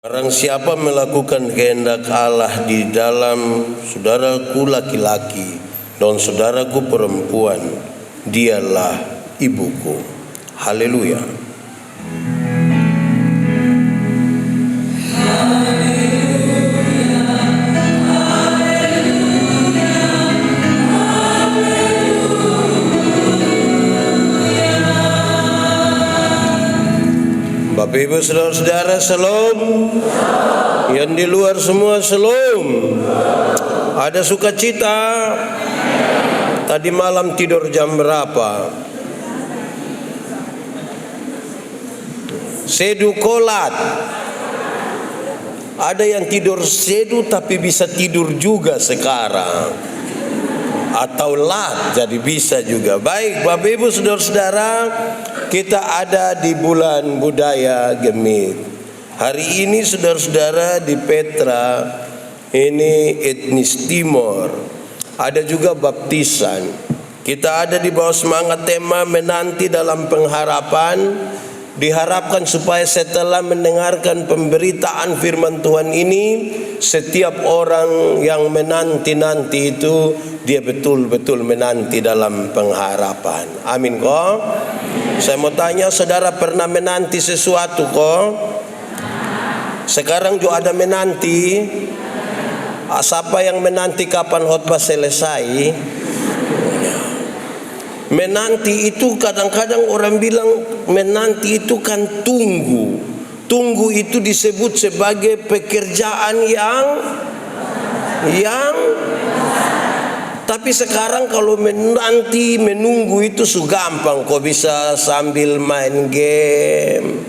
Barang siapa melakukan kehendak Allah di dalam saudaraku laki-laki dan saudaraku perempuan, dialah ibuku. Haleluya. Bapak Ibu saudara-saudara, shalom. Yang di luar semua shalom. Ada sukacita. Tadi malam tidur jam berapa? Sedu kolat. Ada yang tidur sedu tapi bisa tidur juga sekarang. Atau lat, jadi bisa juga. Baik Bapak Ibu saudara-saudara, kita ada di bulan budaya Gemit. Hari ini saudara-saudara di Petra, ini etnis Timor. Ada juga baptisan. Kita ada di bawah semangat tema menanti dalam pengharapan. Diharapkan supaya setelah mendengarkan pemberitaan firman Tuhan ini, setiap orang yang menanti-nanti itu dia betul-betul menanti dalam pengharapan. Amin kok. Saya mau tanya, saudara pernah menanti sesuatu kok? Sekarang juga ada menanti. Siapa yang menanti kapan khotbah selesai? Menanti itu kadang-kadang orang bilang menanti itu kan tunggu. Tunggu itu disebut sebagai pekerjaan yang tapi sekarang kalau menanti, menunggu itu gampang. Kok bisa sambil main game,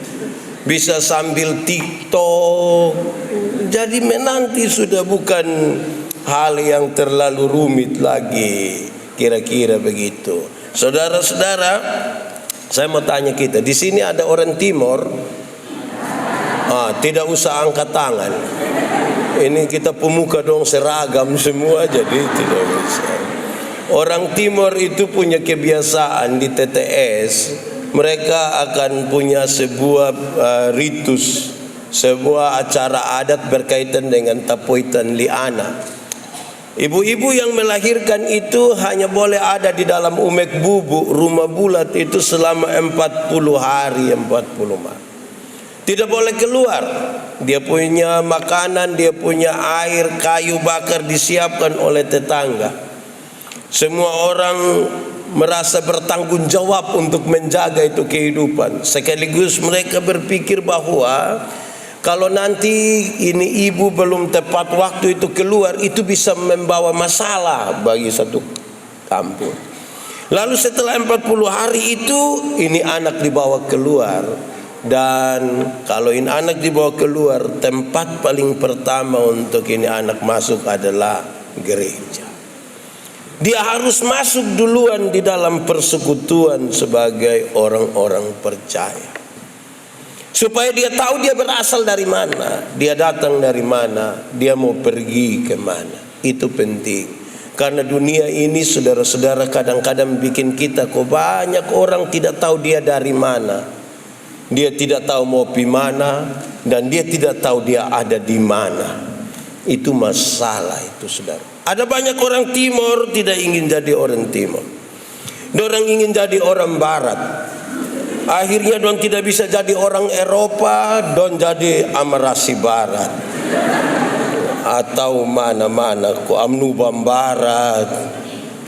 bisa sambil TikTok. Jadi menanti sudah bukan hal yang terlalu rumit lagi. Kira-kira begitu. Saudara-saudara, saya mau tanya kita, di sini ada orang Timor. Tidak usah angkat tangan. Ini kita pemuka dong seragam semua, jadi tidak bisa. Orang Timor itu punya kebiasaan di TTS, mereka akan punya sebuah ritus, sebuah acara adat berkaitan dengan tapoitan liana. Ibu-ibu yang melahirkan itu hanya boleh ada di dalam umek bubuk rumah bulat itu selama 40 hari, 40 malam. Tidak boleh keluar. Dia punya makanan, dia punya air, kayu bakar disiapkan oleh tetangga. Semua orang merasa bertanggung jawab untuk menjaga itu kehidupan. Sekaligus mereka berpikir bahwa kalau nanti ini ibu belum tepat waktu itu keluar, itu bisa membawa masalah bagi satu kampung. Lalu setelah 40 hari itu, ini anak dibawa keluar. Dan kalau ini anak dibawa keluar, tempat paling pertama untuk ini anak masuk adalah gereja. Dia harus masuk duluan di dalam persekutuan sebagai orang-orang percaya. Supaya dia tahu dia berasal dari mana, dia datang dari mana, dia mau pergi ke mana. Itu penting. Karena dunia ini saudara-saudara kadang-kadang bikin kita, kok banyak orang tidak tahu dia dari mana. Dia tidak tahu mau pergi mana, dan dia tidak tahu dia ada di mana. Itu masalah itu saudara. Ada banyak orang Timor tidak ingin jadi orang Timor. Orang ingin jadi orang Barat. Akhirnya don tidak bisa jadi orang Eropa, don jadi Amerasi Barat atau mana-mana, ku Amnubam Barat.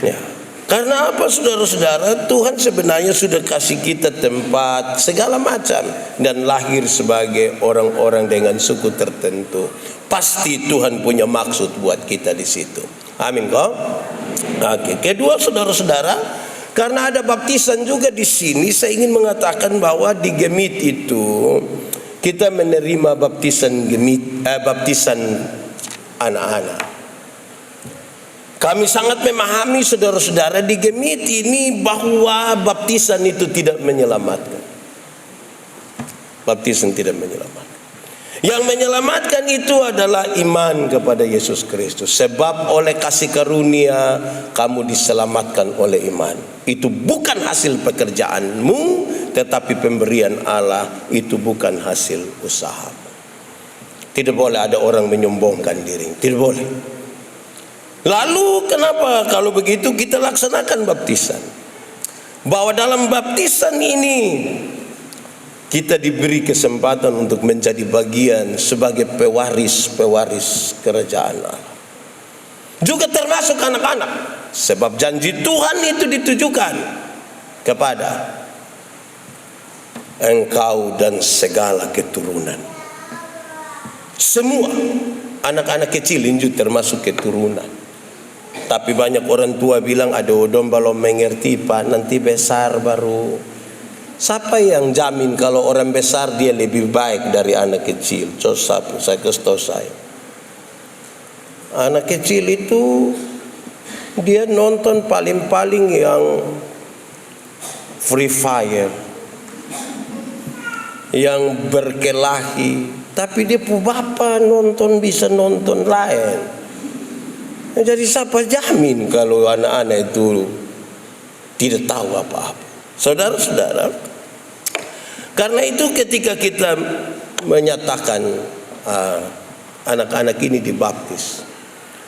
Ya. Karena apa saudara-saudara? Tuhan sebenarnya sudah kasih kita tempat segala macam dan lahir sebagai orang-orang dengan suku tertentu. Pasti Tuhan punya maksud buat kita di situ. Amin kok. Oke. Kedua saudara-saudara, karena ada baptisan juga di sini, saya ingin mengatakan bahwa di Gemit itu kita menerima baptisan baptisan anak-anak. Kami sangat memahami saudara-saudara di Gemit ini bahwa baptisan itu tidak menyelamatkan. Baptisan tidak menyelamatkan. Yang menyelamatkan itu adalah iman kepada Yesus Kristus. Sebab oleh kasih karunia kamu diselamatkan oleh iman. Itu bukan hasil pekerjaanmu, tetapi pemberian Allah. Itu bukan hasil usahamu. Tidak boleh ada orang menyombongkan diri, tidak boleh. Lalu kenapa kalau begitu kita laksanakan baptisan? Bahwa dalam baptisan ini kita diberi kesempatan untuk menjadi bagian sebagai pewaris kerajaan Allah. Juga termasuk anak-anak, sebab janji Tuhan itu ditujukan kepada engkau dan segala keturunan. Semua anak-anak kecil itu termasuk keturunan. Tapi banyak orang tua bilang, aduh domba belum mengerti Pak, nanti besar baru. Siapa yang jamin kalau orang besar dia lebih baik dari anak kecil? Saya kasih tahu saya. Anak kecil itu dia nonton paling-paling yang Free Fire, yang berkelahi, tapi dia pu bapa nonton bisa nonton lain. Jadi siapa jamin kalau anak-anak itu tidak tahu apa-apa? Saudara-saudara, karena itu ketika kita menyatakan anak-anak ini dibaptis,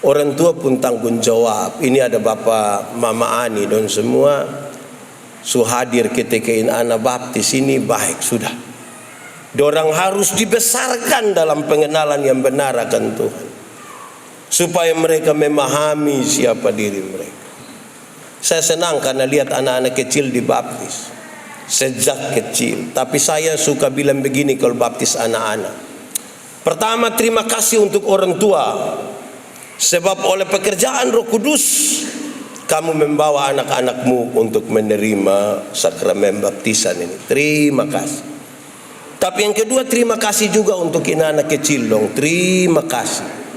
orang tua pun tanggung jawab. Ini ada Bapak Mama Ani dan semua hadir ketika ini anak baptis ini baik sudah. Dorang harus dibesarkan dalam pengenalan yang benar akan Tuhan, supaya mereka memahami siapa diri mereka. Saya senang karena lihat anak-anak kecil dibaptis sejak kecil. Tapi saya suka bilang begini kalau baptis anak-anak. Pertama, terima kasih untuk orang tua, sebab oleh pekerjaan Roh Kudus kamu membawa anak-anakmu untuk menerima sakramen baptisan ini. Terima kasih. Tapi yang kedua, terima kasih juga untuk anak kecil dong. Terima kasih.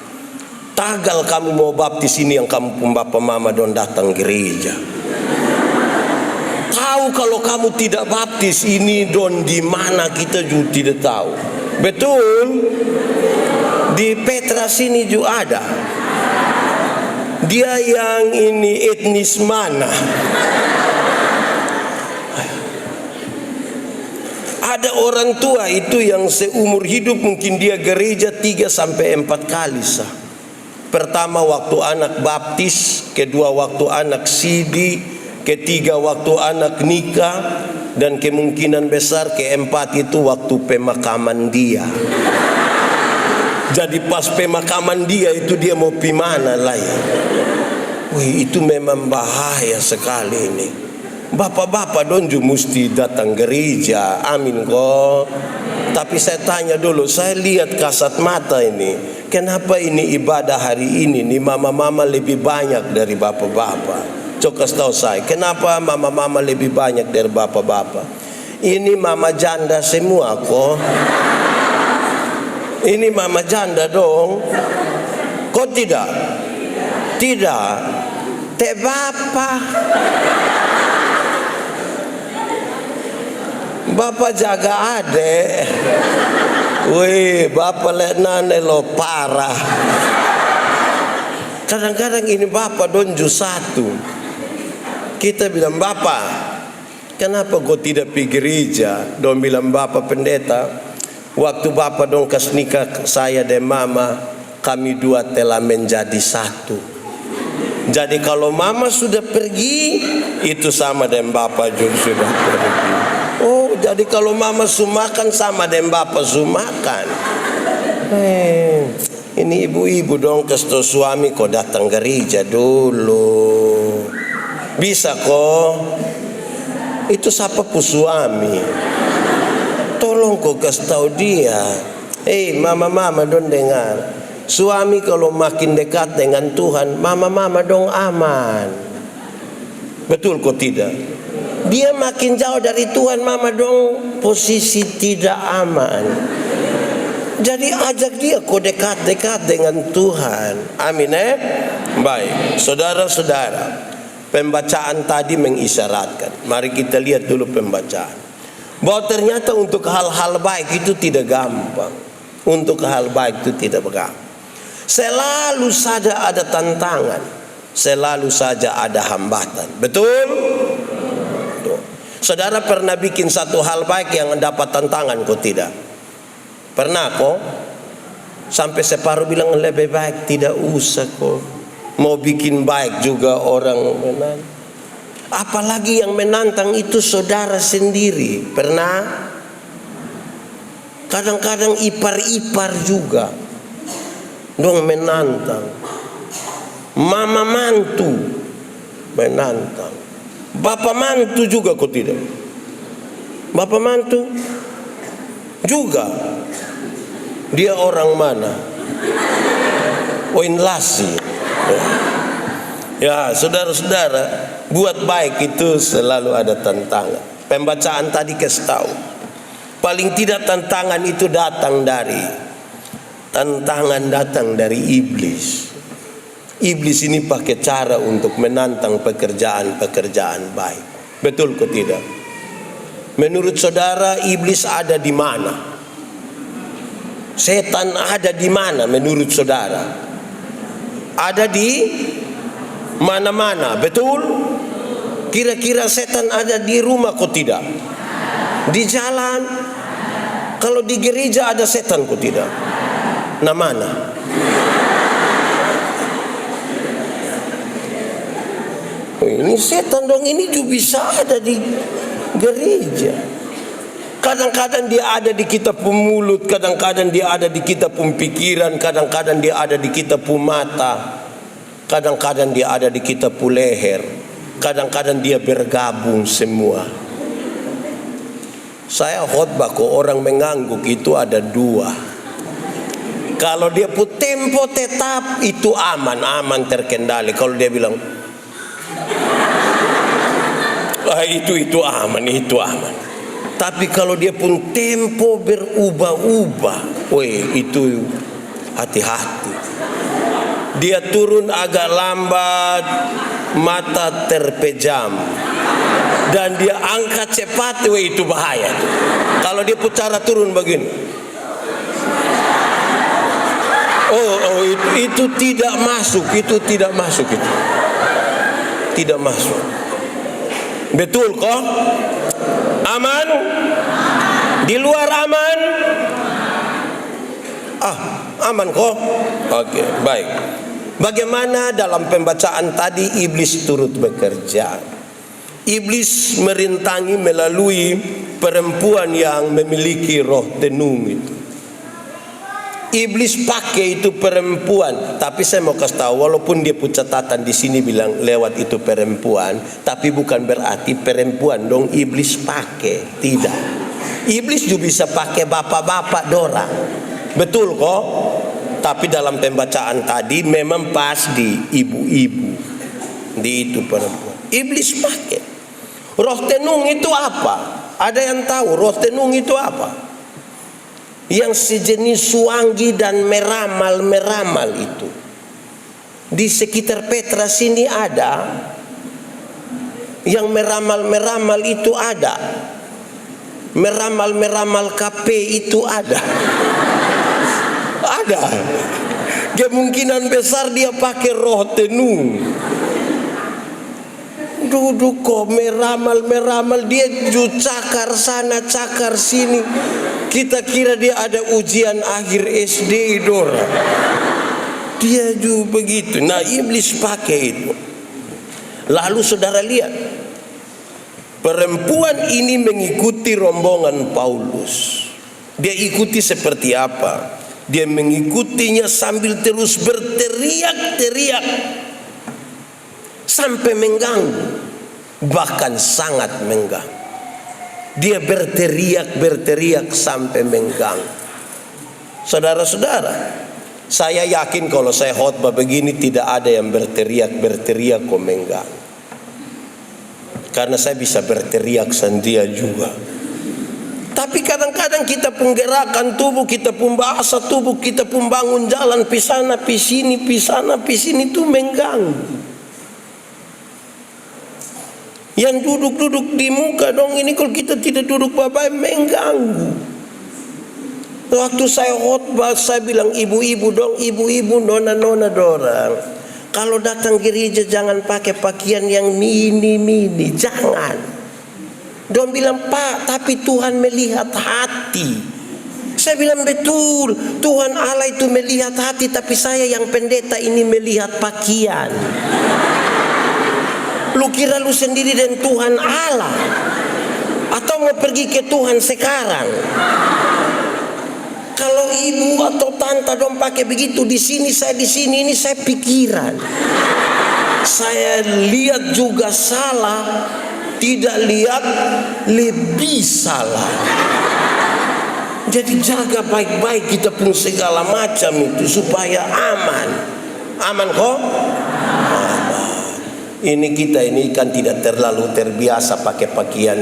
Tagal kamu mau baptis ini yang kamu pun Bapak Mama don datang gereja. Tahu kalau kamu tidak baptis ini don di mana kita juga tidak tahu. Betul? Di Petra sini juga ada. Dia yang ini etnis mana? Ada orang tua itu yang seumur hidup mungkin dia gereja 3 sampai 4 kali sah. Pertama waktu anak baptis, kedua waktu anak sidi, ketiga waktu anak nikah, dan kemungkinan besar keempat itu waktu pemakaman dia. Jadi pas pemakaman dia itu dia mau pi mana lah ya. Wih, itu memang bahaya sekali ini. Bapak-bapak donju mesti datang gereja, amin kok. Tapi saya tanya dulu, saya lihat kasat mata ini, kenapa ini ibadah hari ini nih mama-mama lebih banyak dari bapak-bapak? Coba kasih tahu saya, kenapa mama-mama lebih banyak dari bapak-bapak? Ini mama janda semua kok. Ini mama janda dong. Kok tidak? Tidak. Teh bapak. Bapak jaga adek. Wih, bapak lihat nane lo parah. Kadang-kadang ini bapak donju satu. Kita bilang, bapak, kenapa kau tidak pergi gereja? Dong bilang, bapak pendeta, waktu bapak dong kas nikah saya dan mama, kami dua telah menjadi satu. Jadi kalau mama sudah pergi, itu sama dengan bapak juga sudah pergi. Oh, jadi kalau mama sumakan sama dengan bapak sumakan. Ini ibu-ibu dong kasih suami kok datang gereja dulu. Bisa kok. Itu siapa pu suami? Tolong kok kasih tahu dia. Mama-mama dong dengar. Suami kalau makin dekat dengan Tuhan, mama-mama dong aman. Betul kok tidak? Dia makin jauh dari Tuhan, mama dong posisi tidak aman. Jadi ajak dia kok dekat-dekat dengan Tuhan. Amin Baik, saudara-saudara, pembacaan tadi mengisyaratkan. Mari kita lihat dulu pembacaan. Bahwa ternyata untuk hal-hal baik itu tidak gampang. Untuk hal baik itu tidak gampang. Selalu saja ada tantangan. Selalu saja ada hambatan. Betul? Saudara pernah bikin satu hal baik yang dapat tantangan kok tidak? Pernah kok? Sampai separuh bilang lebih baik tidak usah kok. Mau bikin baik juga orang menantang. Apalagi yang menantang itu saudara sendiri. Pernah? Kadang-kadang ipar-ipar juga dong menantang. Mama mantu menantang. Bapak mantu juga kok tidak? Bapak mantu juga. Dia orang mana? Inlasi. Ya, saudara-saudara, buat baik itu selalu ada tantangan. Pembacaan tadi kasih tahu. Paling tidak tantangan itu datang dari iblis. Iblis ini pakai cara untuk menantang pekerjaan-pekerjaan baik. Betul kok tidak? Menurut saudara, iblis ada di mana? Setan ada di mana menurut saudara? Ada di mana-mana, betul? Kira-kira setan ada di rumah kok tidak? Di jalan? Kalau di gereja ada setan kok tidak? Nah mana? Ini setan dong, ini juga bisa ada di gereja. Kadang-kadang dia ada di kita pun mulut, kadang-kadang dia ada di kita pun pikiran, kadang-kadang dia ada di kita pun mata, kadang-kadang dia ada di kita pun leher, kadang-kadang dia bergabung semua. Saya khotbah kok orang mengangguk itu ada dua. Kalau dia pun tempo tetap itu aman terkendali. Kalau dia bilang itu aman. Tapi kalau dia pun tempo berubah-ubah, itu hati-hati. Dia turun agak lambat, mata terpejam, dan dia angkat cepat, itu bahaya. Kalau dia pucara turun begini, itu tidak masuk, tidak masuk. Betul kok? Aman? Di luar aman? Aman kok? Oke, baik. Bagaimana dalam pembacaan tadi iblis turut bekerja? Iblis merintangi melalui perempuan yang memiliki roh tenung itu. Iblis pakai itu perempuan, tapi saya mau kasih tahu, walaupun dia punya catatan di sini bilang lewat itu perempuan, tapi bukan berarti perempuan dong iblis pakai, tidak. Iblis juga bisa pakai bapak-bapak dorang, betul kok? Tapi dalam pembacaan tadi memang pas di ibu-ibu, di itu perempuan. Iblis pakai. Roh tenung itu apa? Ada yang tahu roh tenung itu apa? Yang sejenis suanggi dan meramal itu. Di sekitar Petra sini ada. Yang meramal itu ada. Meramal KP itu ada. Ada. Kemungkinan besar dia pakai roh tenung. Duduk kok meramal dia cakar sana cakar sini. Kita kira dia ada ujian akhir SD Dora. Dia juga begitu. Nah, iblis pakai itu. Lalu saudara lihat, perempuan ini mengikuti rombongan Paulus. Dia ikuti seperti apa? Dia mengikutinya sambil terus berteriak-teriak sampai mengganggu, bahkan sangat mengganggu. Dia berteriak sampai mengganggu. Saudara-saudara, saya yakin kalau saya khotbah begini tidak ada yang berteriak kok mengganggu. Karena saya bisa berteriak sendiri juga. Tapi kadang-kadang kita penggerakan tubuh, kita pun bahasa tubuh, kita pun bangun jalan pisana pisini itu mengganggu. Yang duduk di muka dong ini kalau kita tidak duduk bapak mengganggu. Waktu saya khotbah saya bilang ibu-ibu nona dorang. Kalau datang gereja jangan pakai pakaian yang mini, jangan. Dong bilang Pak, tapi Tuhan melihat hati. Saya bilang betul, Tuhan Allah itu melihat hati, tapi saya yang pendeta ini melihat pakaian. Lu kira lu sendiri dan Tuhan Allah? Atau mau pergi ke Tuhan sekarang? Kalau ibu atau tante dong pakai begitu, di sini saya di sini, ini saya pikiran. Saya lihat juga salah, tidak lihat lebih salah. Jadi jaga baik-baik kita pun segala macam itu supaya aman. Aman kok? Aman. Ini kita ini kan tidak terlalu terbiasa pakai pakaian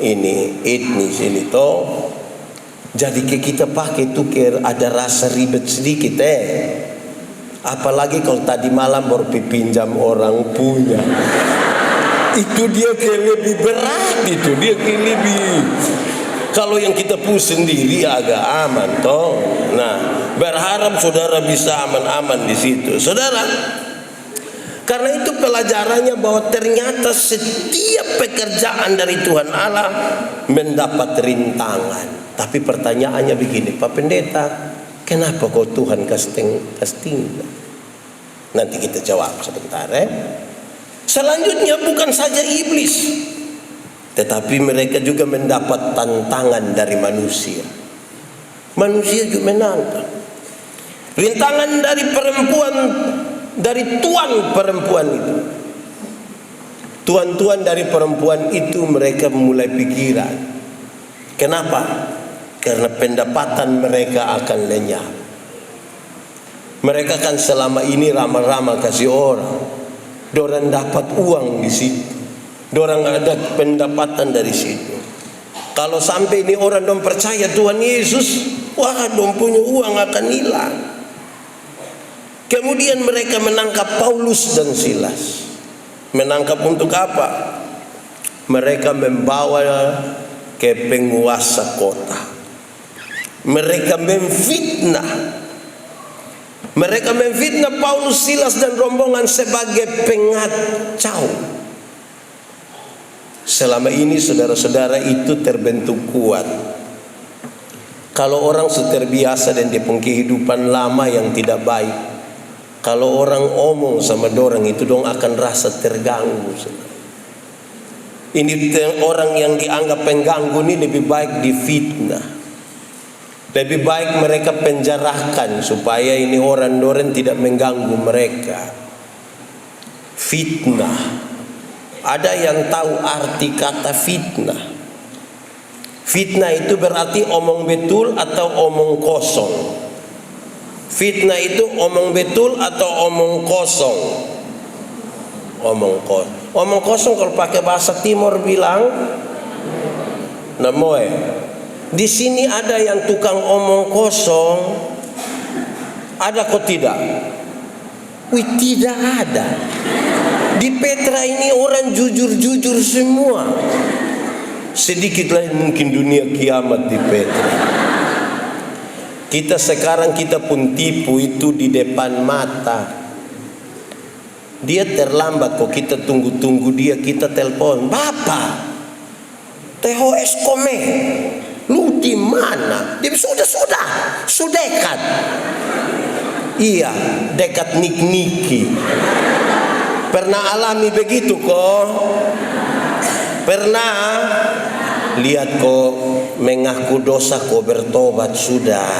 ini etnis ini toh. Jadi kita pakai itu ada rasa ribet sedikit Apalagi kalau tadi malam baru pinjam orang punya. Itu dia kayak lebih berat, itu dia kayak lebih. Kalau yang kita punya sendiri agak aman toh. Nah, berharap saudara bisa aman-aman di situ. Saudara, karena itu pelajarannya bahwa ternyata setiap pekerjaan dari Tuhan Allah mendapat rintangan. Tapi pertanyaannya begini, Pak Pendeta, kenapa kok Tuhan casting? Nanti kita jawab sebentar Selanjutnya bukan saja iblis, tetapi mereka juga mendapat tantangan dari manusia. Manusia juga menantang. Rintangan dari perempuan, dari tuan perempuan itu. Tuan-tuan dari perempuan itu mereka mulai pikiran. Kenapa? Karena pendapatan mereka akan lenyap. Mereka kan selama ini ramah-ramah kasih orang. Dorang dapat uang di situ. Dorang ada pendapatan dari situ. Kalau sampai ini orang dong percaya Tuhan Yesus, wah dong punya uang akan hilang. Kemudian mereka menangkap Paulus dan Silas. Menangkap untuk apa? Mereka membawa ke penguasa kota. Mereka memfitnah. Mereka memfitnah Paulus, Silas dan rombongan sebagai pengacau. Selama ini saudara-saudara itu terbentuk kuat. Kalau orang terbiasa dan di kehidupan lama yang tidak baik, kalau orang omong sama dorang itu dong akan rasa terganggu. Ini orang yang dianggap pengganggu ini lebih baik difitnah. Lebih baik mereka penjarakan supaya ini orang-orang tidak mengganggu mereka. Fitnah. Ada yang tahu arti kata fitnah? Fitnah itu berarti omong betul atau omong kosong. Fitnah itu omong betul atau omong kosong? Omong kosong. Omong kosong kalau pakai bahasa Timur bilang namoe. Di sini ada yang tukang omong kosong, ada kok tidak? Wih, tidak ada. Di Petra ini orang jujur-jujur semua. Sedikit lagi mungkin dunia kiamat di Petra. Kita sekarang kita pun tipu itu di depan mata. Dia terlambat kok, kita tunggu-tunggu dia, kita telepon, Bapak, THS Kome. Lu di mana? Dia sudah dekat. Iya, dekat Niki. Pernah alami begitu kok? Pernah lihat kok mengaku dosa kok bertobat sudah.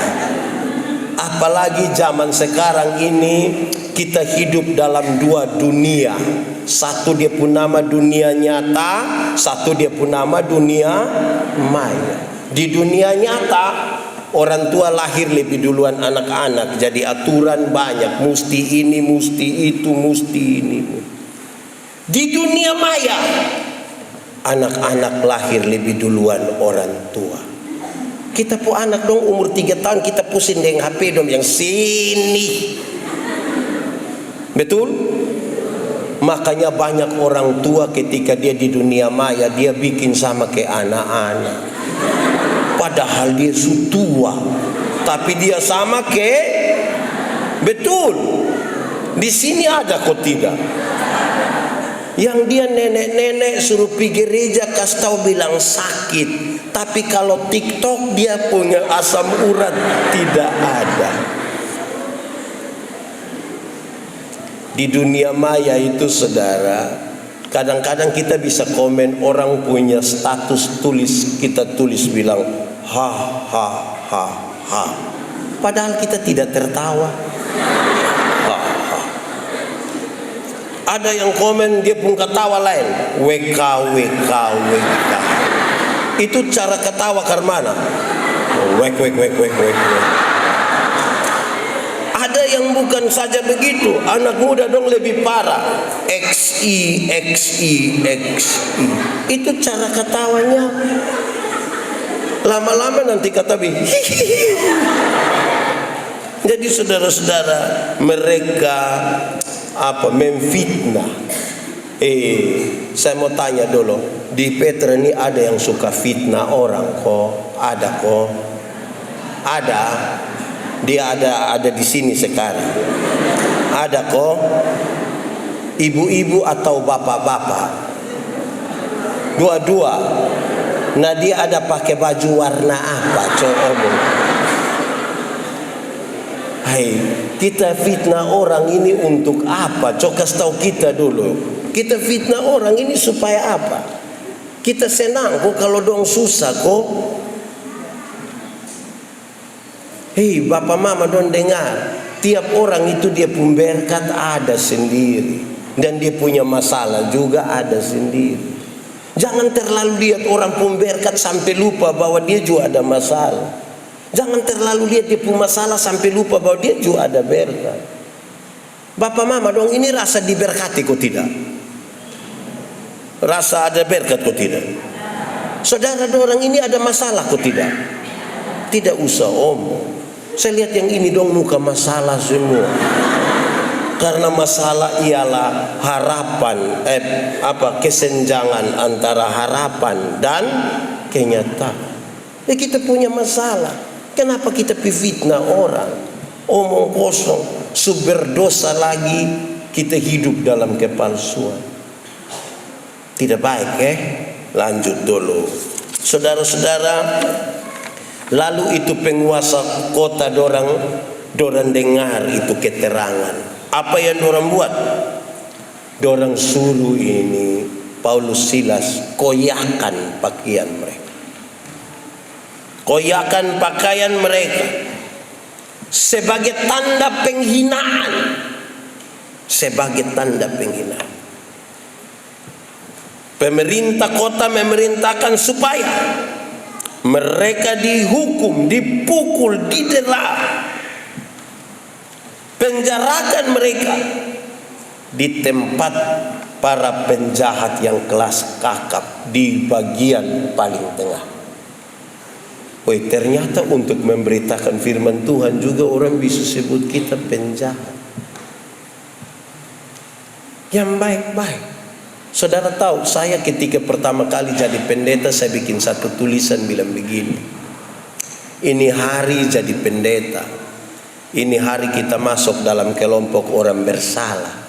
Apalagi zaman sekarang ini kita hidup dalam dua dunia. Satu dia pun nama dunia nyata, satu dia pun nama dunia maya. Di dunia nyata orang tua lahir lebih duluan anak-anak, jadi aturan banyak, mesti ini, mesti itu, mesti ini. Di dunia maya anak-anak lahir lebih duluan orang tua. Kita pu anak dong umur 3 tahun kita pusing dengan HP dong yang sini. Betul? Makanya banyak orang tua ketika dia di dunia maya dia bikin sama ke anak-anak. Padahal dia sudah tua, tapi dia sama ke betul. Di sini ada kok tidak? Yang dia nenek-nenek suruh pergi gereja kasih tahu bilang sakit. Tapi kalau TikTok dia punya asam urat tidak ada. Di dunia maya itu saudara, kadang-kadang kita bisa komen orang punya status tulis, kita tulis bilang ha ha ha ha. Padahal kita tidak tertawa. Ha ha. Ada yang komen dia pun ketawa lain, WK WK WK. Itu cara ketawa karmana. Wek wek wek wek wek. Ada yang bukan saja begitu, anak muda dong lebih parah. XI XI XI. Itu cara ketawanya. Lama-lama nanti kata Jadi saudara-saudara, mereka memfitnah. Saya mau tanya dulu, di Petra ini ada yang suka fitnah orang kok? Ada kok? Ada. Dia ada di sini sekarang. Ada kok? Ibu-ibu atau bapak-bapak? Dua-dua. Nah, dia ada pakai baju warna apa? Coba. Hai, kita fitnah orang ini untuk apa? Coba kasih tahu kita dulu. Kita fitnah orang ini supaya apa? Kita senang kok kalau dong susah kok. Hei bapak mama dong dengar, tiap orang itu dia pun berkat ada sendiri, dan dia punya masalah juga ada sendiri. Jangan terlalu lihat orang pun berkat sampai lupa bahwa dia juga ada masalah. Jangan terlalu lihat dia punya masalah sampai lupa bahwa dia juga ada berkat. Bapak mama dong ini rasa diberkati kok tidak? Rasa ada berkat kok tidak? Saudara orang ini ada masalah kok tidak? Tidak usah omong. Saya lihat yang ini dong muka masalah semua. Karena masalah ialah harapan, kesenjangan antara harapan dan kenyataan. Kita punya masalah. Kenapa kita fitnah orang? Omong kosong, berdosa lagi kita hidup dalam kepalsuan. Tidak baik Lanjut dulu. Saudara-saudara, lalu itu penguasa kota dorang dengar itu keterangan. Apa yang dorang buat? Dorang suruh ini Paulus Silas koyakan pakaian mereka. Koyakan pakaian mereka sebagai tanda penghinaan. Sebagai tanda penghinaan. Pemerintah kota memerintahkan supaya mereka dihukum, dipukul, didera, penjarakan mereka di tempat para penjahat yang kelas kakap di bagian paling tengah. Ternyata untuk memberitakan firman Tuhan juga orang bisa sebut kita penjahat. Yang baik-baik. Saudara tahu, saya ketika pertama kali jadi pendeta, saya bikin satu tulisan bilang begini. Ini hari jadi pendeta. Ini hari kita masuk dalam kelompok orang bersalah.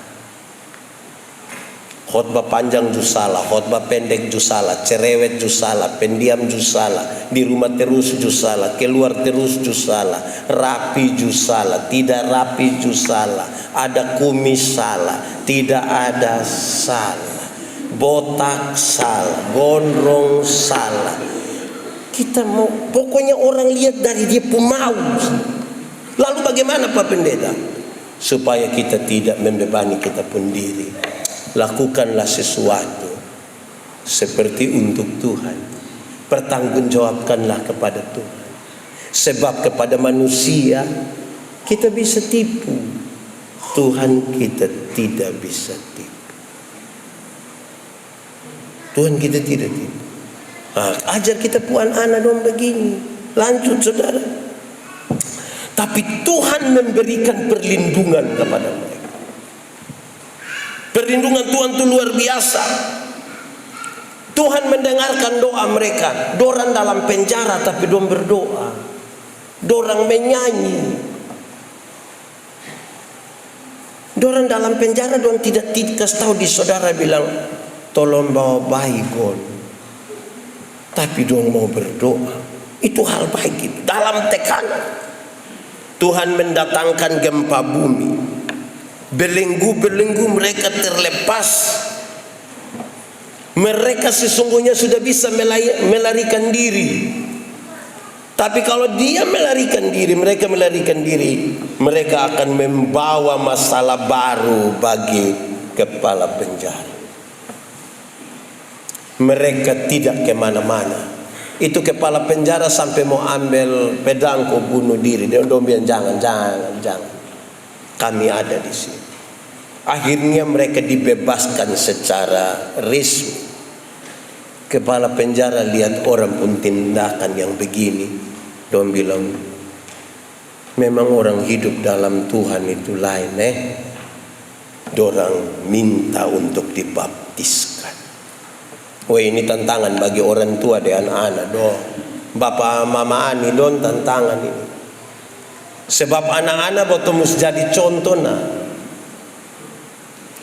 Khotbah panjang ju salah, khotbah pendek ju salah, cerewet ju salah, pendiam ju salah, di rumah terus ju salah, keluar terus ju salah, rapi ju salah, tidak rapi ju salah, ada kumis salah, tidak ada salah, botak salah, gondrong salah. Kita mau, pokoknya orang lihat dari dia pemau. Lalu bagaimana Pak Pendeta? Supaya kita tidak membebani kita pun diri. Lakukanlah sesuatu seperti untuk Tuhan. Pertanggungjawabkanlah kepada Tuhan. Sebab kepada manusia kita bisa tipu, Tuhan kita tidak bisa tipu. Tuhan kita tidak tipu. Ajar kita puan anak dong begini. Lanjut saudara. Tapi Tuhan memberikan perlindungan kepada mereka. Perlindungan Tuhan itu luar biasa. Tuhan mendengarkan doa mereka. Dorang dalam penjara tapi dorang berdoa. Dorang menyanyi. Dorang dalam penjara, dorang tidak kasih tahu di saudara, bilang tolong bawa baygon, tapi dorang mau berdoa. Itu hal baik itu. Dalam tekanan Tuhan mendatangkan gempa bumi, belenggu-belenggu mereka terlepas. Mereka sesungguhnya sudah bisa melarikan diri. Tapi kalau dia melarikan diri, mereka akan membawa masalah baru bagi kepala penjara. Mereka tidak kemana-mana. Itu kepala penjara sampai mau ambil pedang kau bunuh diri. Dia bilang jangan. Kami ada di sini. Akhirnya mereka dibebaskan secara resmi. Kepala penjara lihat orang pun tindakan yang begini, dia bilang memang orang hidup dalam Tuhan itu lain. Dorang minta untuk dibaptiskan. Wah, ini tantangan bagi orang tua dan anak. Bapak mama ani don tantangan ini. Sebab anak-anak betul mesti jadi contoh nah.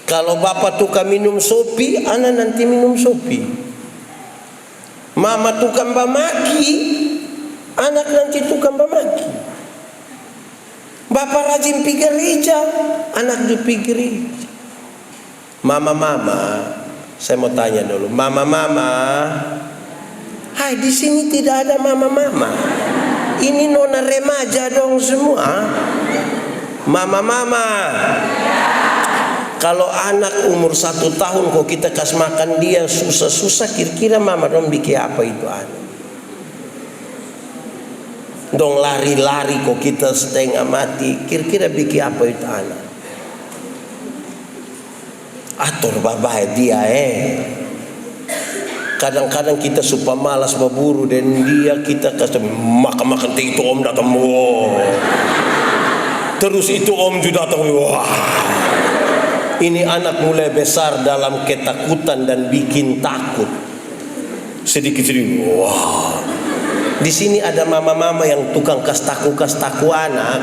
Kalau bapak tukang minum sopi, anak nanti minum sopi. Mama tukang bamaki, anak nanti tukang bamaki. Bapak rajin pergi gereja, anak di pergi gereja. Mama, saya mau tanya dulu, mama, hai di sini tidak ada mama. Ini nona remaja dong semua. Mama. Kalau anak umur 1 tahun kok kita kasih makan dia susah-susah, kira-kira mama dong bikin apa itu anak? Dong lari-lari kok kita setengah mati, kira-kira bikin apa itu anak? Atur babai dia Kadang-kadang kita suka malas berburu dan dia kita kasih makan itu om datang, terus itu om juga datang, Ini anak mulai besar dalam ketakutan dan bikin takut. Sedikit-sedikit. Di sini ada mama-mama yang tukang kastaku anak.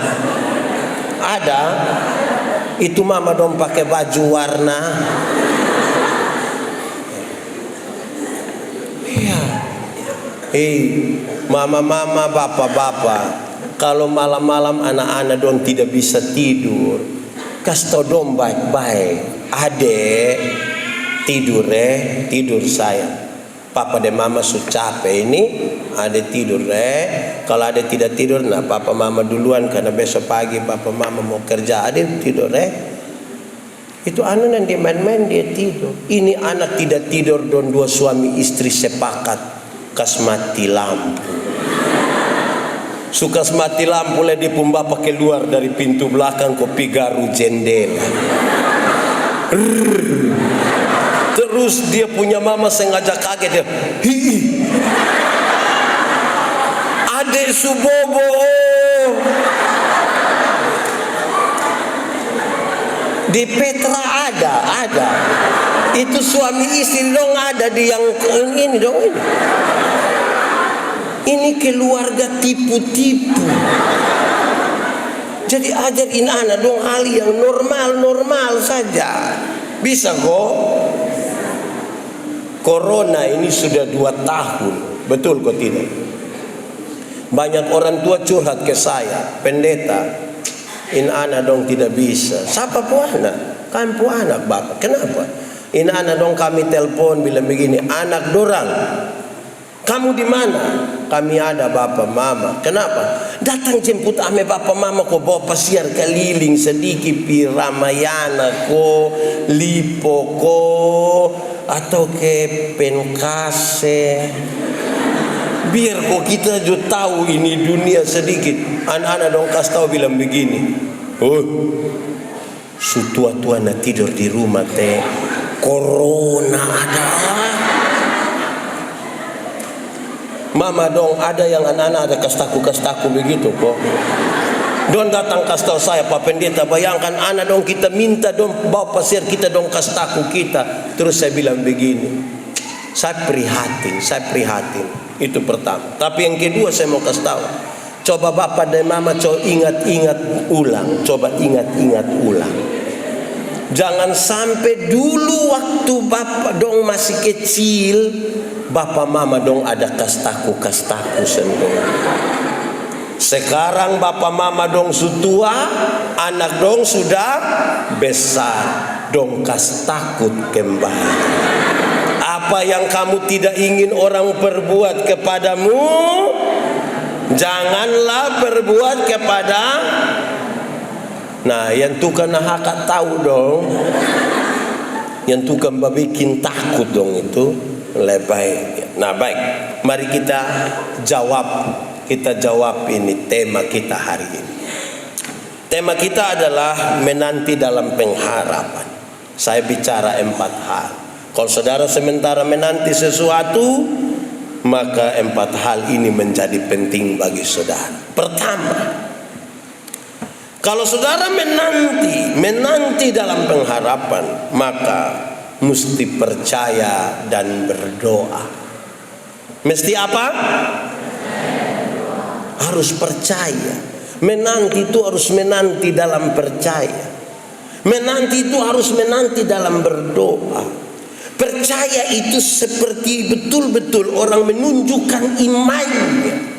Ada. Itu mama dong pakai baju warna. Ya. Mama-mama, bapak-bapak. Kalau malam-malam anak-anak dong tidak bisa tidur, kasih tau dong baik-baik. Adek tidur saya. Papa dan mama sudah capek ini. Adek tidur Kalau adek tidak tidur, nah papa mama duluan karena besok pagi papa mama mau kerja. Adek tidur Itu anak yang dia main-main dia tidur. Ini anak tidak tidur dan 2 suami istri sepakat kas mati lampu. Suka mati lampu le di pun bapak keluar dari pintu belakang kopi garu jendela. Terus dia punya mama sengaja kaget dia. Adek subobo. Di Petra ada. Itu suami istri dong ada di yang ini dong ini. Ini keluarga tipu-tipu. Jadi ajarin anak dong hal yang normal saja. Bisa kok. Corona ini sudah 2 tahun. Betul kok tidak? Banyak orang tua curhat ke saya, pendeta. In anak dong tidak bisa. Siapa pu anak? Kan pu anak bapak. Kenapa? In anak dong kami telepon bilang begini, anak dorang. Kamu di mana? Kami ada bapak mama. Kenapa? Datang jemput ame bapak mama kok bawa pasiar keliling sedikit pi Ramayana ko, Lipo ko, atau ke Penkase. Biar kok kita juga tahu ini dunia sedikit. Anak-anak dong kasih tahu bilang begini. Sutua-tua na tidur di rumah teh. Corona ada. Mama dong ada yang anak-anak ada kastaku begitu kok. Don datang kasih tahu saya Pak Pendeta, bayangkan anak dong kita minta dong bawa pasir kita dong kastaku kita. Terus saya bilang begini. Saya prihatin. Itu pertama. Tapi yang kedua saya mau kasih tahu. Coba bapak dan mama ingat-ingat ulang. Jangan sampai dulu waktu bapak dong masih kecil, bapak mama dong ada kastaku sendiri. Sekarang bapak mama dong sutua, anak dong sudah besar, dong kas takut kembali. Apa yang kamu tidak ingin orang perbuat kepadamu, janganlah perbuat kepada. Nah, yang tukang nahaka tahu dong, yang tukang bikin takut dong itu lebay. Nah baik, mari kita jawab ini tema kita hari ini. Tema kita adalah menanti dalam pengharapan. Saya bicara 4 hal. Kalau saudara sementara menanti sesuatu, maka 4 hal ini menjadi penting bagi saudara. Pertama, kalau saudara menanti dalam pengharapan, maka mesti percaya dan berdoa. Mesti apa? Harus percaya. Menanti itu harus menanti dalam percaya. Menanti itu harus menanti dalam berdoa. Percaya itu seperti betul-betul orang menunjukkan imannya.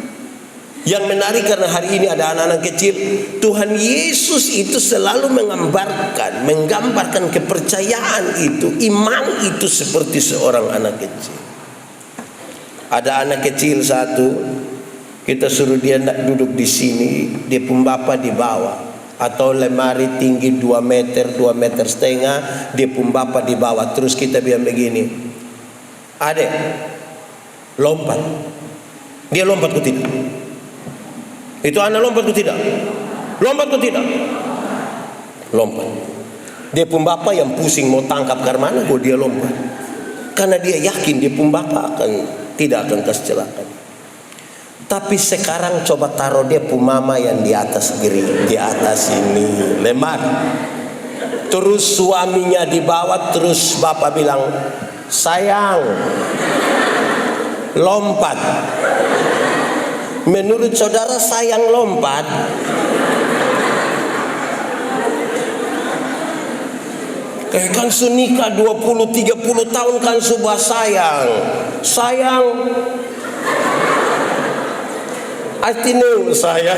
Yang menarik karena hari ini ada anak-anak kecil, Tuhan Yesus itu selalu menggambarkan kepercayaan itu, iman itu seperti seorang anak kecil. Ada anak kecil satu, kita suruh dia duduk di sini, dia pun bapak di bawah, atau lemari tinggi 2 meter, 2 meter setengah, dia pun bapak di bawah. Terus kita bilang begini, adek, lompat. Dia lompat ke tidak? Itu anak lompat ke tidak? Lompat ke tidak? Lompat. Dia pun bapak yang pusing mau tangkap ke mana, kalau dia lompat. Karena dia yakin dia pun bapak tidak akan kasih celaka. Tapi sekarang coba taruh dia pun mama yang di atas di atas ini lemar. Terus suaminya di bawah, terus bapak bilang, sayang, lompat. Menurut saudara sayang lompat? Kayak kan sunika 20-30 tahun kan sebuah sayang. Sayang. Artinya sayang.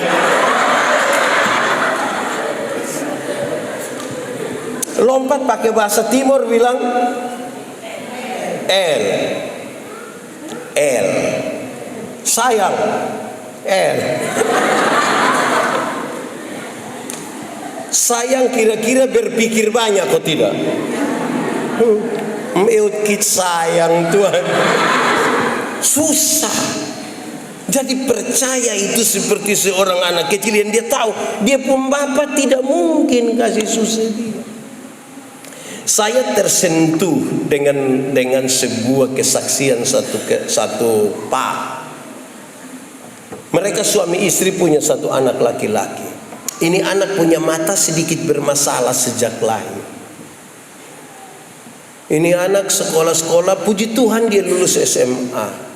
Lompat pakai bahasa timur bilang L. Sayang. Sayang kira-kira berpikir banyak kok tidak? Meukit sayang Tuhan. Susah. Jadi percaya itu seperti seorang anak kecil yang dia tahu dia pun bapak tidak mungkin kasih susah dia. Saya tersentuh dengan sebuah kesaksian satu pak. Mereka suami istri punya 1 anak laki-laki. Ini anak punya mata sedikit bermasalah sejak lahir. Ini anak sekolah-sekolah, puji Tuhan dia lulus SMA.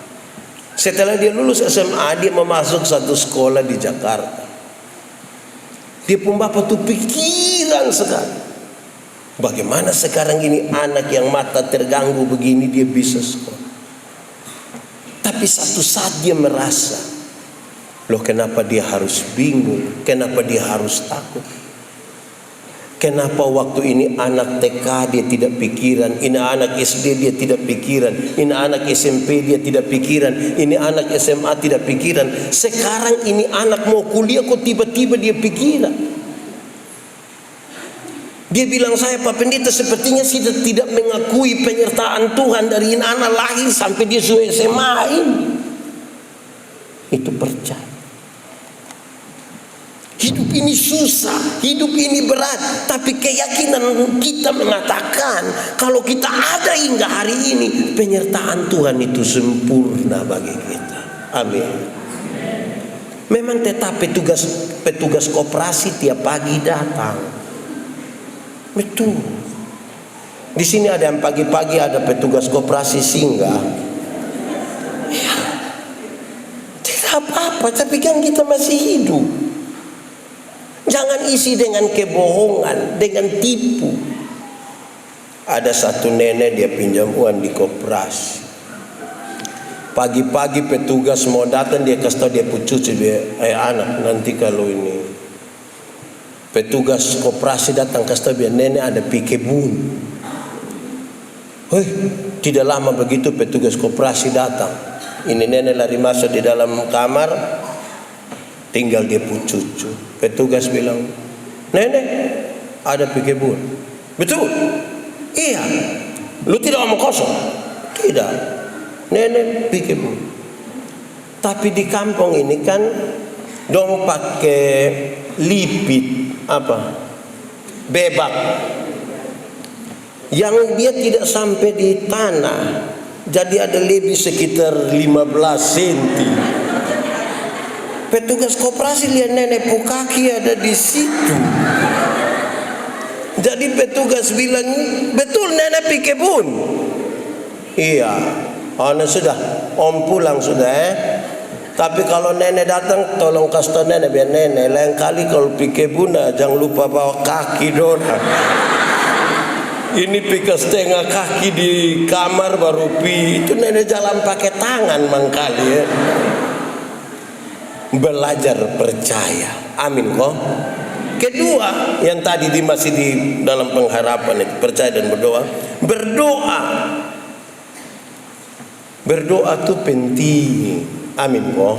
Setelah dia lulus SMA, dia memasuk satu sekolah di Jakarta. Dia pun bapak tuh pikiran sekali. Bagaimana sekarang ini anak yang mata terganggu begini dia bisa sekolah. Tapi satu saat dia merasa, loh kenapa dia harus bingung? Kenapa dia harus takut? Kenapa waktu ini anak TK dia tidak pikiran, ini anak SD dia tidak pikiran, ini anak SMP dia tidak pikiran, ini anak SMA tidak pikiran. Sekarang ini anak mau kuliah kok tiba-tiba dia pikiran. Dia bilang, saya Pak Pendeta sepertinya sudah tidak mengakui penyertaan Tuhan dari anak lahir sampai dia sudah SMA ini. Itu percaya. Hidup ini susah, hidup ini berat, tapi keyakinan kita mengatakan kalau kita ada hingga hari ini, penyertaan Tuhan itu sempurna bagi kita. Amin. Memang tetap petugas koperasi tiap pagi datang. Betul. Di sini ada yang pagi-pagi ada petugas koperasi singgah. Ya, tidak apa-apa, tapi kan kita masih hidup. Jangan isi dengan kebohongan, dengan tipu. Ada satu nenek dia pinjam uang di koperasi. Pagi-pagi petugas mau datang, dia kasih tahu dia cucu dia, anak nanti kalau ini petugas koperasi datang kasih tahu dia nenek ada pi kebun. Tidak lama begitu petugas koperasi datang. Ini nenek lari masuk di dalam kamar, tinggal dia cucu. Petugas bilang, nenek ada pi kebun. Betul? Iya. Lu tidak omong kosong? Tidak. Nenek pi kebun. Tapi di kampung ini kan dong pakai lipit bebak yang dia tidak sampai di tanah, jadi ada lebih sekitar 15 cm. Petugas koperasi lihat nenek pu kaki ada di situ. Jadi petugas bilang, betul nenek pi kebun? Iya. Sudah, om pulang sudah Tapi kalau nenek datang, tolong kasih tahu nenek, biar nenek lain kali kalau pi kebun jangan lupa bawa kaki dona. Ini pika setengah kaki di kamar baru pi. Itu nenek jalan pakai tangan mangkali ya. Belajar percaya. Amin kok. Kedua, yang tadi masih di dalam pengharapan itu, percaya dan berdoa. Berdoa itu penting. Amin kok.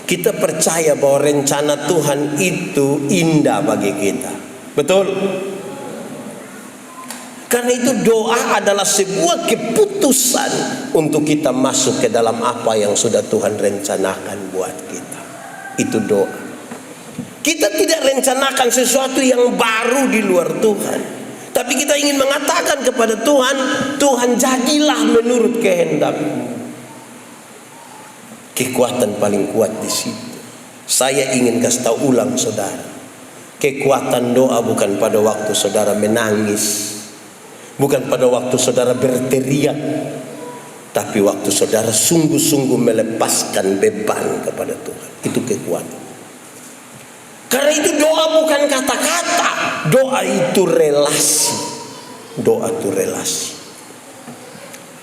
Kita percaya bahwa rencana Tuhan itu indah bagi kita. Betul? Karena itu doa adalah sebuah keputusan untuk kita masuk ke dalam apa yang sudah Tuhan rencanakan buat kita. Itu doa. Kita tidak rencanakan sesuatu yang baru di luar Tuhan, tapi kita ingin mengatakan kepada Tuhan, Tuhan jadilah menurut kehendak-Mu. Kekuatan paling kuat di situ. Saya ingin kasih tahu ulang saudara, kekuatan doa bukan pada waktu saudara menangis, bukan pada waktu saudara berteriak, tapi waktu saudara sungguh-sungguh melepaskan beban kepada Tuhan. Itu kekuatan. Karena itu doa bukan kata-kata, doa itu relasi. Doa itu relasi.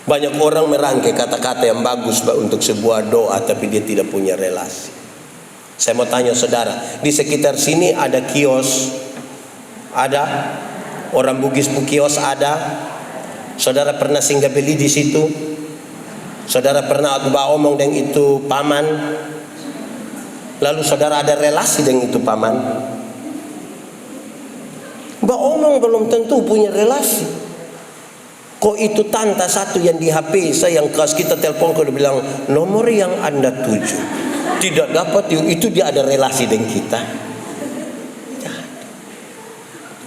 Banyak orang merangkai kata-kata yang bagus untuk sebuah doa, tapi dia tidak punya relasi. Saya mau tanya saudara, di sekitar sini ada kios, ada orang Bugis kios ada. Saudara pernah singgah beli di situ? Saudara pernah omong dengan itu paman? Lalu saudara ada relasi dengan itu paman? Mbak omong belum tentu punya relasi. Kok itu tante satu yang di HP saya yang kas kita telepon, kalau bilang nomor yang Anda tuju tidak dapat, itu dia ada relasi dengan kita.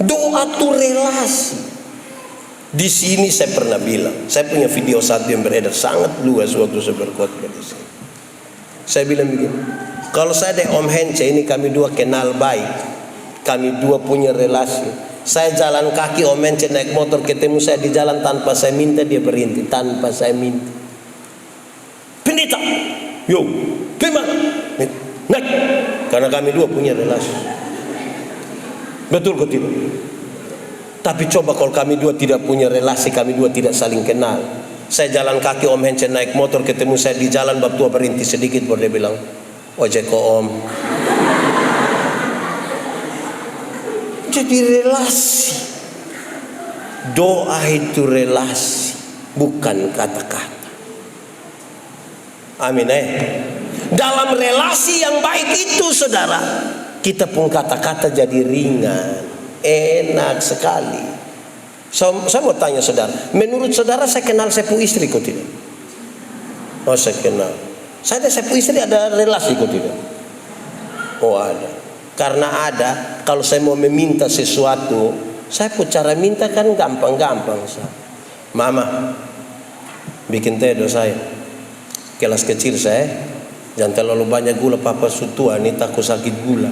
Doa itu relasi. Di sini saya pernah bilang, saya punya video satu yang beredar sangat luas waktu saya berkhotbah di sini. Saya bilang begini, kalau saya dan Om Hence ini kami dua kenal baik, kami dua punya relasi. Saya jalan kaki, Om Hence naik motor ketemu saya di jalan tanpa saya minta, dia berhenti tanpa saya minta. Pendeta, yo, gimana? Naik, karena kami dua punya relasi. Betul kok tidak? Tapi coba kalau kami dua tidak punya relasi, kami dua tidak saling kenal. Saya jalan kaki, Om Hence naik motor ketemu saya di jalan, bab tua berhenti sedikit baru dia bilang, ojek kok Om. Jadi relasi. Doa itu relasi, bukan kata-kata. Amin Dalam relasi yang baik itu saudara, kita pun kata-kata jadi ringan, enak sekali. Saya mau tanya saudara, menurut saudara saya kenal sepupu istri kok tidak? Oh saya kenal. Saya dan sepupu istri ada relasi kok tidak? Oh ada. Karena ada, kalau saya mau meminta sesuatu, saya pun cara minta kan gampang-gampang. Mama, bikin teh do saya. Kelas kecil saya, jangan terlalu banyak gula, papa sutua nih takut sakit gula.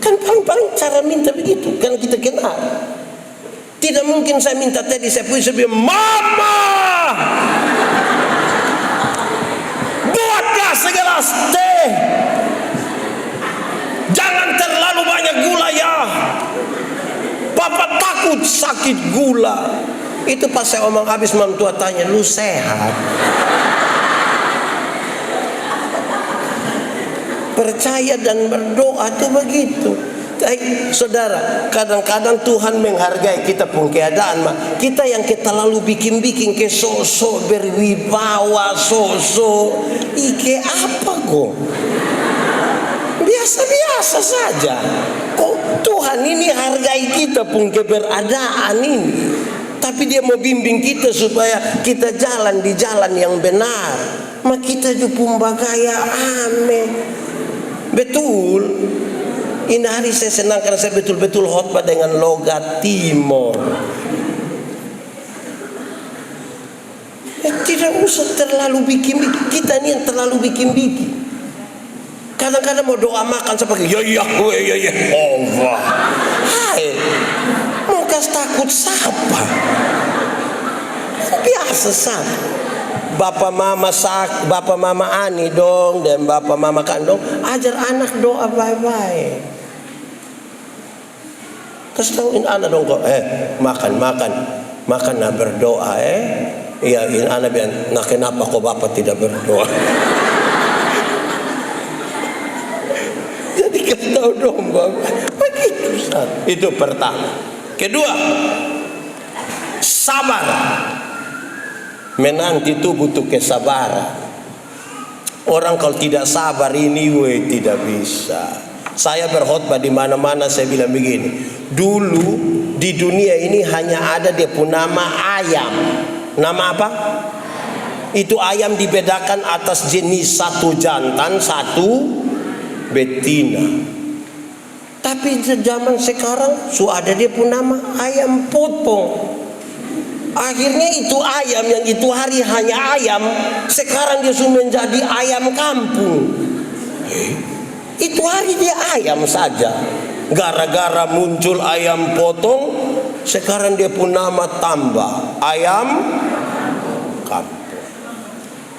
Kan paling cara minta begitu, kan kita kenal. Tidak mungkin saya minta teh di sepupu istri, Mama, buatlah segelas teh. Jangan terlalu banyak gula ya. Papa takut takut sakit gula. Itu pas saya omong habis, mam tua tanya, lu sehat? Percaya dan berdoa tuh begitu. Saudara, kadang-kadang Tuhan menghargai kita pun keadaan, kita yang kita lalu bikin-bikin ke sosok berwibawa, sosok ike apa kok? Biasa-biasa saja. Kok Tuhan ini hargai kita pun keberadaan ini, tapi Dia mau bimbing kita supaya kita jalan di jalan yang benar. Kita juga bagaya aneh. Betul. Ini hari saya senang karena saya betul-betul khotbah dengan logat Timor. Tidak usah terlalu bikin-bikin. Kita ini yang terlalu bikin-bikin. Kadang-kadang mau doa makan seperti ya Allah. Hai, mau kasih takut siapa? Biasa saja. Bapak mama Ani dong dan bapak mama kandung ajar anak doa baik-baik. Kasih tahuin anak dong kok, makan nah berdoa Iya, ini anak bilang, nah kenapa kok bapak tidak berdoa? Jadi kasih tahu dong bapak. Begitu Ustaz. Itu pertama. Kedua, sabar. Menanti itu butuh kesabaran. Orang kalau tidak sabar ini tidak bisa. Saya berkhotbah di mana-mana, saya bilang begini. Dulu di dunia ini hanya ada dia punya nama ayam. Nama apa? Itu ayam dibedakan atas jenis, satu jantan, satu betina. Tapi zaman sekarang sudah ada dia punya nama ayam potong. Akhirnya itu ayam yang itu hari hanya ayam, sekarang dia sudah menjadi ayam kampung. Itu hari dia ayam saja. Gara-gara muncul ayam potong, sekarang dia pun nama tambah ayam kampung.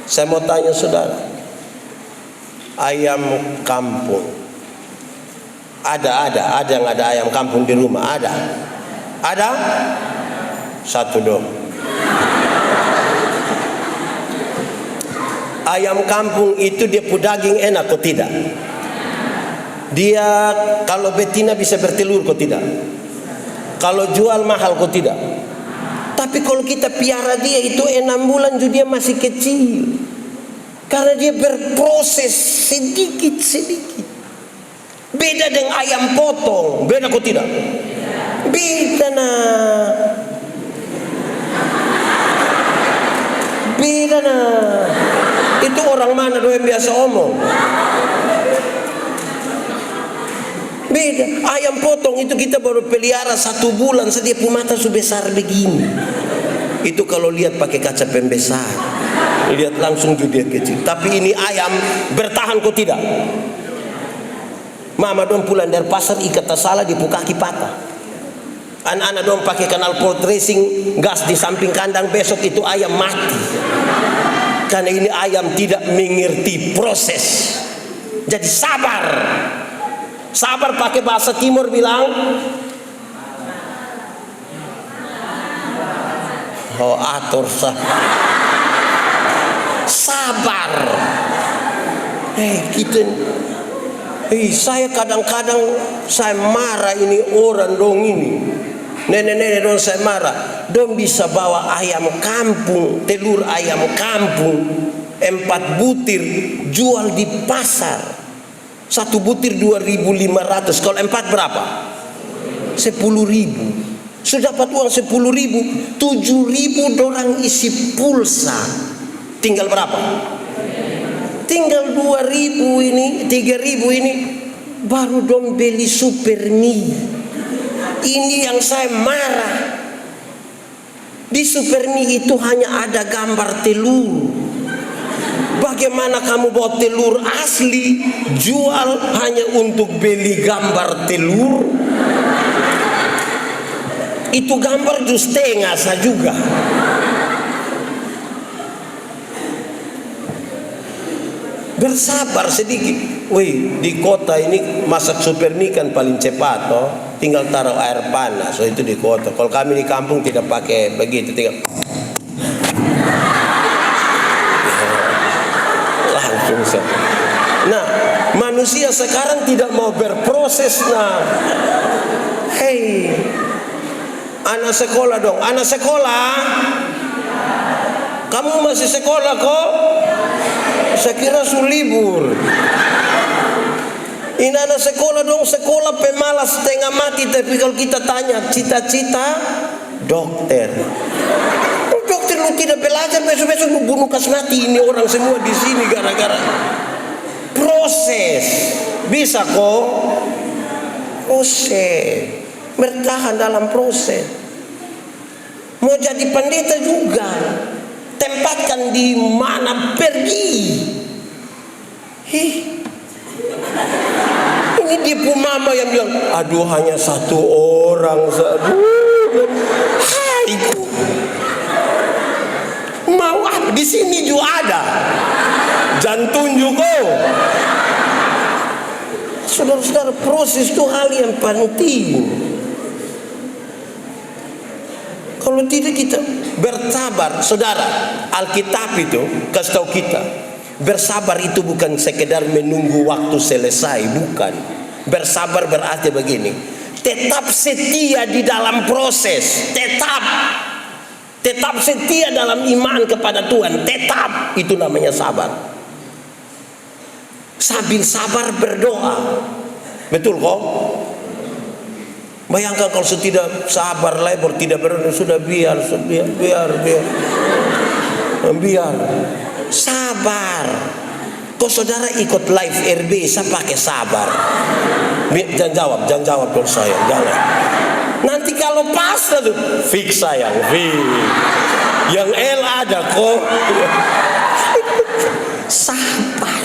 Saya mau tanya saudara, ayam kampung ada yang ada ayam kampung di rumah? Ada? Satu dong. Ayam kampung itu dia pu daging enak kok tidak? Dia kalau betina bisa bertelur kok tidak? Kalau jual mahal kok tidak? Tapi kalau kita piara dia itu 6 bulan juga dia masih kecil. Karena dia berproses sedikit-sedikit. Beda dengan ayam potong. Beda kok tidak? Beda nah. Beda nah. Itu orang mana doa yang biasa omong? Beda. Ayam potong itu kita baru pelihara 1 bulan saja mata sudah besar begini. Itu kalau lihat pakai kaca pembesar, lihat langsung juga dia kecil. Tapi ini ayam bertahan kok tidak? Mama dong pulang dari pasar ikat salah di kaki patah. Anak-anak dong pakai kanal pot racing gas di samping kandang, besok itu ayam mati. Karena ini ayam tidak mengerti proses. Jadi sabar. Sabar pakai bahasa Timur bilang atur sabar. Saya kadang-kadang saya marah ini orang dong ini. Nenek-nenek dong saya marah. Dong bisa bawa ayam kampung, telur ayam kampung 4 butir jual di pasar. 1 butir 2.500. Kalau 4 berapa? 10.000. Sudah dapat uang 10.000, 7.000 dorang isi pulsa. Tinggal berapa? Tinggal 2.000 ini, 3.000 ini baru dong beli super mie. Ini yang saya marah. Di super mie itu hanya ada gambar telur. Bagaimana kamu bawa telur asli jual hanya untuk beli gambar telur? Itu gambar jus setengah saya juga. Bersabar sedikit. Wih, di kota ini masak super mie kan paling cepat toh. tinggal taruh air panas, so itu di kota. Kalau kami di kampung tidak pakai begitu, tinggal langsung saja. Nah, manusia sekarang tidak mau berproses. Nah, hei, anak sekolah dong, anak sekolah. Kamu masih sekolah kok? Saya kira su libur. Ini anak sekolah dong, sekolah pemalas setengah mati. Tapi kalau kita tanya cita-cita dokter, dokter lu tidak belajar, besok-besok lu bunuh kas mati ini orang semua di sini gara-gara proses. Bisa kok? Proses, bertahan dalam proses. Mau jadi pendeta juga, tempatkan di mana pergi. Ini dia pun mama yang bilang, aduh hanya satu orang saja. Hai, mau apa? Di sini juga ada. Jantung juga. Saudara-saudara, proses itu hal yang penting. Kalau tidak kita bersabar, saudara, Alkitab itu kasih tahu kita, bersabar itu bukan sekedar menunggu waktu selesai, bukan. Bersabar berarti begini, tetap setia di dalam proses, tetap setia dalam iman kepada Tuhan, tetap, itu namanya sabar. Sambil sabar berdoa, betul kok? Bayangkan kalau tidak sabar, labor tidak berdoa, sudah biar sabar. Kok saudara ikut live RB, saya pakai sabar. Jangan jawab dong saya, jangan. Nanti kalau pas tuh fix sayang, fix. Yang L ada kok. Sabar.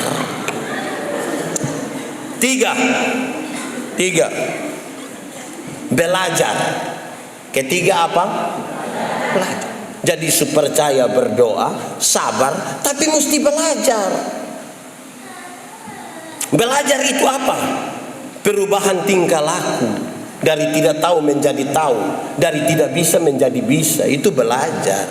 Tiga. Belajar. Ketiga apa? Belajar. Jadi percaya, berdoa, sabar, tapi mesti belajar. Belajar itu apa? Perubahan tingkah laku, dari tidak tahu menjadi tahu, dari tidak bisa menjadi bisa, itu belajar.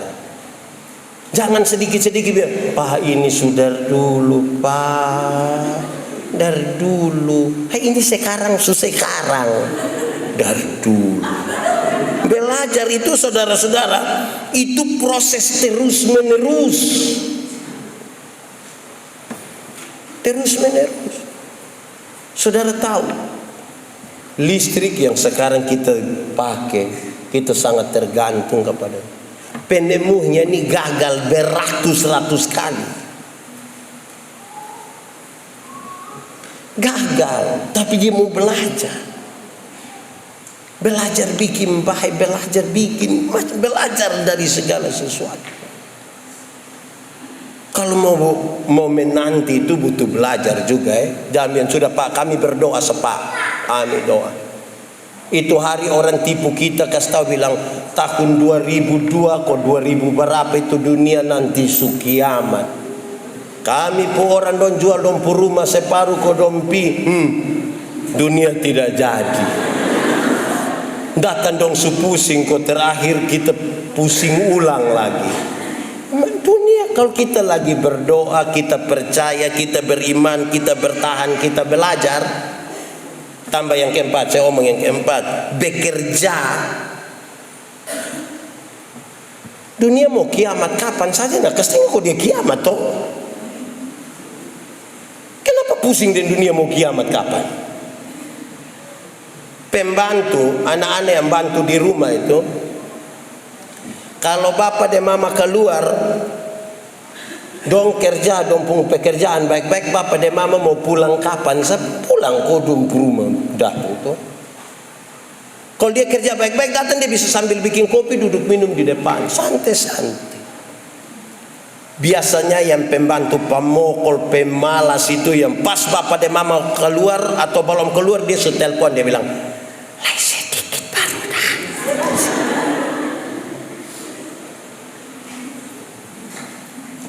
Jangan sedikit-sedikit bilang, Pak ini sudah dulu, Pak, dari dulu. Hai, ini sekarang dari dulu. Belajar itu saudara-saudara, itu proses terus menerus. Saudara tahu, listrik yang sekarang kita pakai, kita sangat tergantung kepada penemunya. Ini gagal beratus-ratus kali. Gagal, tapi dia mau belajar. Belajar bikin baik, belajar dari segala sesuatu. Kalau mau menanti itu butuh belajar juga Jangan sudah Pak, kami berdoa sepak. Amin doa. Itu hari orang tipu kita, kasih tahu bilang tahun 2002 kok 2000 berapa itu dunia nanti kiamat. Kami pun orang don jual dompu rumah separuh kok dompi. Dunia tidak jadi. Datang dong pusing kok, terakhir kita pusing ulang lagi. Dunia kalau kita lagi berdoa, kita percaya, kita beriman, kita bertahan, kita belajar. Tambah yang keempat, saya omong yang keempat, bekerja. Dunia mau kiamat kapan saja, nah kesini kok dia kiamat toh. Kenapa pusing dan dunia mau kiamat kapan? Pembantu, anak-anak yang bantu di rumah itu, kalau bapak dan mama keluar dong kerja, dong pun pekerjaan baik-baik, bapak dan mama mau pulang kapan? Saya pulang kodum ke rumah datang tuh. Kalau dia kerja baik-baik datang, dia bisa sambil bikin kopi, duduk minum di depan, santai-santai. Biasanya yang pembantu pemokol, pemalas itu yang pas bapak dan mama keluar atau belum keluar, dia setelpon, dia bilang, sedikit baru dah.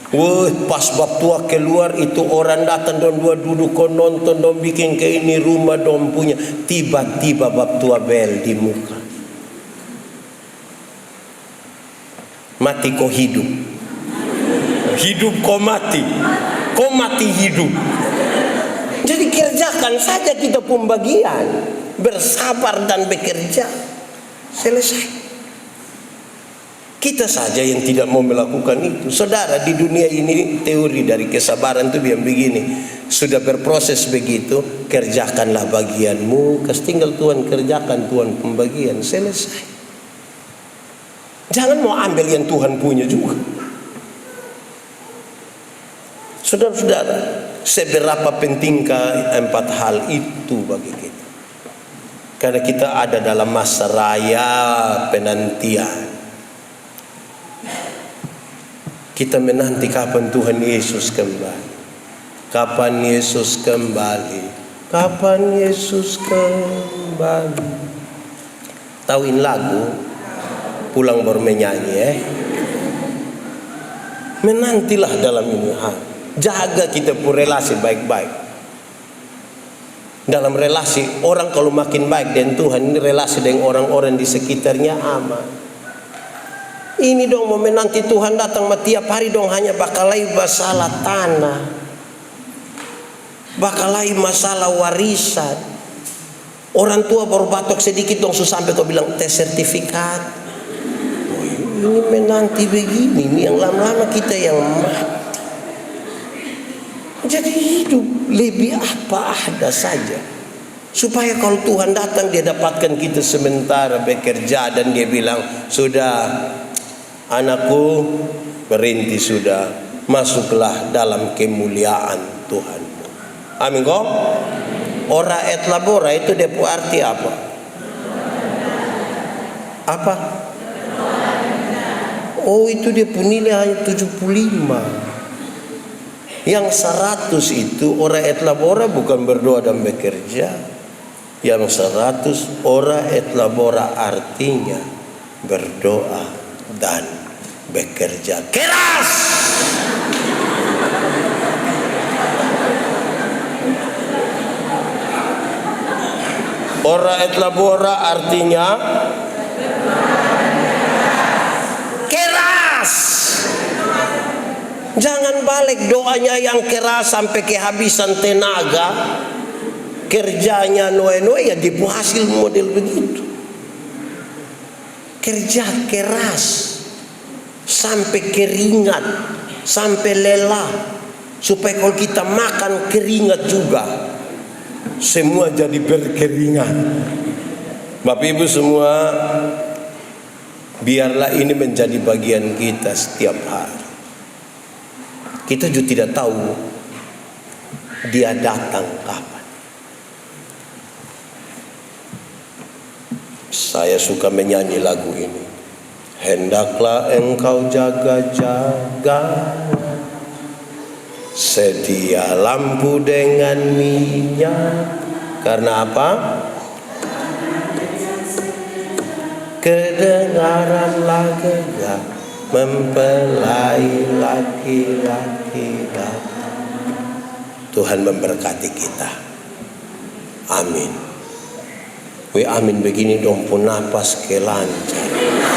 Wah, pas bab tua keluar itu orang datang dong dua duduk kau nonton dong bikin ke ini rumah dong punya. Tiba-tiba bab tua bel di muka. Mati kau hidup. Hidup kau mati. Kau mati hidup. Jadi kerjakan saja kita pembagian. Bersabar dan bekerja. Selesai. Kita saja yang tidak mau melakukan itu. Saudara, di dunia ini teori dari kesabaran itu biar begini. Sudah berproses begitu, kerjakanlah bagianmu, tinggal Tuhan kerjakan, Tuhan pembagian, selesai. Jangan mau ambil yang Tuhan punya juga. Saudara-saudara, seberapa pentingkah 4 hal itu bagi kita? Karena kita ada dalam masa raya penantian. Kita menanti kapan Tuhan Yesus kembali. Kapan Yesus kembali. Kapan Yesus kembali. Tauin lagu pulang baru menyanyi Menantilah dalam ini. Jaga kita pun relasi baik-baik. Dalam relasi orang kalau makin baik dengan Tuhan, ini relasi dengan orang-orang di sekitarnya aman. Ini dong mau menanti Tuhan datang tiap hari dong hanya bakalai masalah tanah, bakalai masalah warisan. Orang tua baru batok sedikit dong sampai kau bilang tes sertifikat. Oh, ini menanti begini, ini yang lama-lama kita yang mati. Jadi hidup lebih apa ada saja. Supaya kalau Tuhan datang dia dapatkan kita sementara bekerja dan dia bilang sudah. Anakku, berhenti sudah, masuklah dalam kemuliaan Tuhan. Amin kok? Ora et labora itu dia arti apa? Apa? Oh, itu dia nilai hanya 75. Yang 100 itu ora et labora bukan berdoa dan bekerja. Yang 100 ora et labora artinya berdoa dan bekerja keras. Ora et labora artinya keras. Jangan balik doanya yang keras sampai kehabisan tenaga. Kerjanya noe-noe ya dibu hasil model begitu. Kerja keras sampai keringat, sampai lelah, supaya kalau kita makan keringat juga, semua jadi berkeringat. Bapak Ibu semua, biarlah ini menjadi bagian kita setiap hari. Kita juga tidak tahu dia datang kapan. Saya suka menyanyi lagu ini. Hendaklah engkau jaga-jaga, sedia lampu dengan minyak. Karena apa? Kedengaranlah gegap mempelai laki-laki. Tuhan memberkati kita. Amin. Amin begini dong pun napas ke lancar.